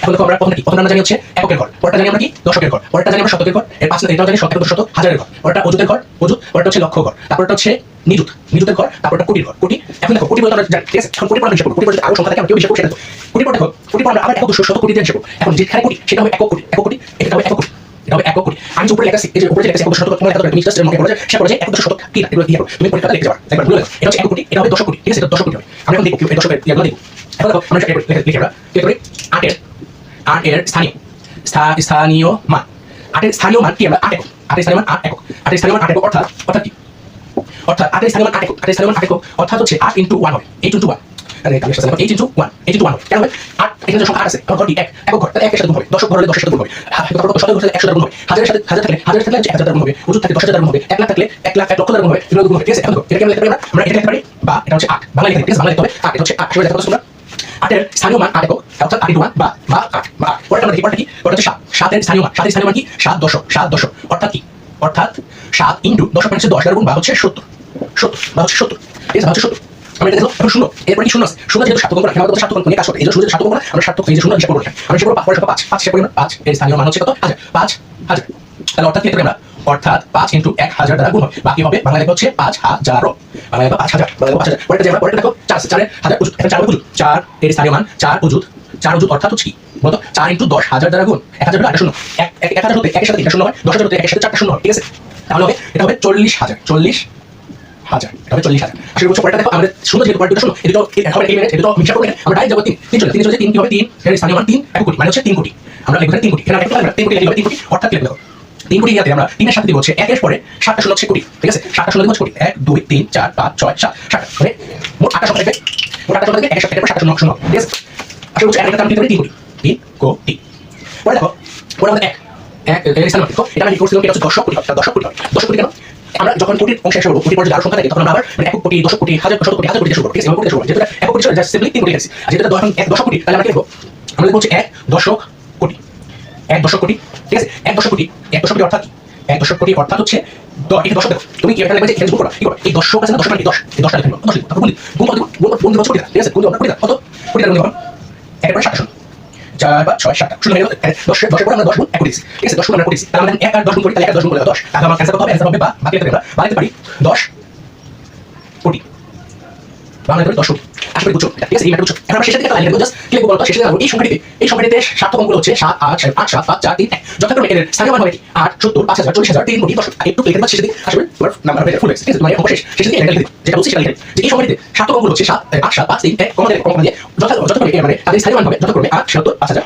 এখন দেখো আমরা প্রথমটা কি, প্রথমটা আমরা জানি হচ্ছে এককের ঘর, পরেরটা জানি আমরা কি দশকের ঘর, পরেরটা জানি আমরা শতকের ঘর, এর পাঁচ এটাও জানি শতক, শতক, হাজারের ঘর, পরেরটা অযুতের ঘর, অযুত, পরেরটা হচ্ছে লক্ষ ঘর, তারপরটা হচ্ছে নিযুত, নিযুতের ঘর, তারপরটা কোটির ঘর, কোটি। এখন দেখো কোটি বলতে আমরা জানি, ঠিক আছে, এখন কোটি পর হিসাব করব, কোটি বলতে আরো সংখ্যা থাকে আমরা কেউ হিসাব করব সেটা তো কোটি পর দেখো, কোটি পর আমরা আবার একক দুশো শত কোটি দিয়ে হিসাব করব। এখন যেখানে কোটি সেটা হবে একক কোটি, একক কোটি, এটা হবে একক কোটি, এটা হবে একক কোটি। আমি যে উপরে লেখা এই যে উপরে লেখা একক শতক, তোমার তুমি জাস্ট মনে করো যে সে বলে যে একক শতক কি না, এগুলো কি তুমি পরীক্ষাটা লিখে যাবা একবার ভুলে এটা হচ্ছে একক কোটি, এটা হবে দশক কোটি, ঠিক আছে, এটা দশক কোটি হবে। আমরা এখন দেখব এই দশকের ইয়াগুলো দেখব। এখন দেখো আমরা লিখে আমরা কি করি, 8 এর স্থানীয় মান, 8 এর স্থানীয় মান কি আমরা 8 একক, 8 এর স্থানীয় মান 8 একক, 8 এর স্থানীয় মান 8 একক, অর্থাৎ কি, অর্থাৎ 8 এর স্থানীয় মান 8 একক, 8 এর স্থানীয় মান 8 একক, অর্থাৎ হচ্ছে 8 * 1 হবে, 8 * 1, আরে কাজ করতে 8 * 1, 8 * 1 কেন হবে 8, এখানে যে সংখ্যা 8 আছে তখন ঘরটি এক, একক ঘর তাহলে 1 এর সাথে গুণ হবে, দশক ঘর হলে 10 এর সাথে গুণ হবে, তারপর শতক ঘর হলে 100 দ্বারা গুণ হবে, হাজারের সাথে হাজার থাকলে 1000 দ্বারা গুণ হবে, অযুত থাকলে 10,000 দ্বারা গুণ হবে, 1 লাখ থাকলে 1 লাখ 1 লক্ষ দ্বারা গুণ হবে, এগুলো গুণ হবে, ঠিক আছে। এখন এটা কেমন লিখতে পারি আমরা এটা লিখতে পারি বা এটা হচ্ছে 8 বাংলা লিখতে, ঠিক আছে, বাংলা লিখতে হবে 8, এটা হচ্ছে 8 হিসেবে লিখতে তোমরা 8 এর স্থানীয় মান 8 একক, অর্থাৎ 8 * 1 বা 8 বা পরেরটা আমরা দেখি, পরেরটা কি, পরেরটা হচ্ছে 7, 7 এর স্থানীয় মান, 7 এর স্থানীয় মান কি 7 দশক, 7 দশক, অর্থাৎ কি, অর্থাৎ 7 * 10 মানে 10 দ্বারা গুণ বা হচ্ছে 70, 70 বা হচ্ছে 70, ঠিক আছে, বা হচ্ছে 70। আমরা এটা দেখো এখন শূন্য, এরপরে কি শূন্য আছে, শূন্য যেহেতু সার্থক অঙ্ক রাখি আমাদের সার্থক অঙ্ক নিয়ে কাজ করতে, এই যে শূন্য যেহেতু সার্থক অঙ্ক আমরা সার্থক এই যে শূন্য হিসাব করব, আমরা হিসাব করব পরে 5 হিসাব করি না, 5 এর স্থানীয় মান হচ্ছে কত 1000, 5000, তাহলে অর্থাৎ কি লিখতে আমরা, অর্থাৎ 5 * 1000 দ্বারা গুণ হবে, বাকি হবে বাংলা লেখা হচ্ছে 5000, বাংলা লেখা 5000, বাংলা লেখা 5000। পরেরটা যে আমরা পরেরটা দেখো 4 আছে, 4 এর হাজার অযুত, এখন 4 অযুত, 4 এর স্থানীয় মান 4 অযুত, 4 অযুত অর্থাৎ হচ্ছে কি বলতো 4 * 10,000 দ্বারা গুণ, 1000 হলো 8 শূন্য, 1000 হতে 1 এর সাথে 3টা শূন্য হয়, 10,000 হতে 1 এর সাথে 4টা শূন্য হয়, ঠিক আছে, তাহলে হবে এটা হবে 40,000, 40,000, এটা হবে 40,000। আসলে বলছো পরেরটা দেখো আমরা শূন্য যেহেতু পরেরটা শূন্য, এদিকে হবে এই মিনিট, এদিকে হিসাব করলে আমরা ডাইরেক্ট যাব 3 চলে 3 চলে 3 কি হবে 3 এর স্থানীয় মান 3 একক কোটি মানে হচ্ছে 3 কোটি, আমরা লিখব 3 কোটি, এখানে আমরা 3 কোটি লিখব 3 কোটি, অর্থাৎ কি লিখব 3 কোটি ইয়াতে আমরা 3 এর সাথে দিব হচ্ছে 1 এর পরে 7টা শূন্য হচ্ছে কোটি, ঠিক আছে, 7টা শূন্য দিব হচ্ছে কোটি, 1 2 3 4 5 6 7 7 মানে মোট 8টা সংখ্যা থাকবে, মোট 8টা সংখ্যা থাকবে 1 এর সাথে 7টা শূন্য শূন্য, ঠিক আছে। আসলে বলছো একটা আমরা লিখব 3 কোটি, 3 কোটি। পরে দেখো পরে আমাদের 1 এর স্থানীয় দেখো এটা আমরা কি করছিলাম, এটা হচ্ছে 10 কোটি, 10 কোটি হবে, 10 কোটি কেন আমরা যখন কোটির অংশ হিসাব করব, কোটির পরে যে আরো সংখ্যা থাকে তখন আমরা আবার মানে 1 কোটি 10 কোটি 1000 শত কোটি 1000 কোটি শুরু করব, ঠিক আছে, এভাবে কোটি শুরু করব, যেটা 1 কোটি ছিল জাস্ট সিম্পলি 3 কোটি আছে, আর যেটা 10 কোটি তাহলে আমরা কি লিখব, আমরা লিখব হচ্ছে 1 দশক কোটি, 1 দশক কোটি, ঠিক আছে, 1 দশক কোটি, 1 দশক কোটি অর্থাৎ কি, 1 দশক কোটি অর্থাৎ হচ্ছে এই দশক দেখো তুমি কি এটা লিখবে যে এখানে গুণ করবা, কি করবা এই দশক আছে না, দশক মানে কি 10, এই 10টা লিখবে 10 লিখব, তারপর গুণ গুণ কোটি, ঠিক আছে, গুণ কোটি, কত কোটি গুণ করব, এর পরে 7টা শূন্য 4 5 6 7টা শূন্য হয়ে গেল, 10 এর পরে আমরা 10 গুণ 1 করেছি, ঠিক আছে, 10 গুণ আমরা করেছি, তাহলে আমরা 1 আর 10 গুণ করি, তাহলে 1 আর 10 গুণ করলে 10, তাহলে আমার অ্যানসার কত হবে, অ্যানসার হবে বা বাকি লিখতে আমরা বানাতে পারি 10 কোটি, বাংলা করে 10 কোটি। আশা করি বুঝছো, ঠিক আছে, এই ম্যাথ বুঝছো। এখন আমরা শেষের দিকে লাইন লিখব, জাস্ট কি লিখব বলতো, শেষের দিকে এই সংখ্যাটিতে সার্থক অঙ্কগুলো হচ্ছে 7 8 8 7 5 4 3 1, যথাক্রমে এর স্থানীয় মান হবে কি 8 70 5000 40,000 3 কোটি 10, একটু লিখে দেব শেষের দিকে, আসলে তোমার নাম্বার ফুল হয়েছে, ঠিক আছে, তোমার অঙ্ক শেষের দিকে লিখে দিই, যেটা বলছি সেটা লিখে দিই, যে এই সংখ্যাটিতে সার্থক অঙ্কগুলো হচ্ছে 7 8 7 5 3 1, কমা দিয়ে যথাক্রমে মানে তাদের স্থানীয় মান হবে যথাক্রমে 8 70 5000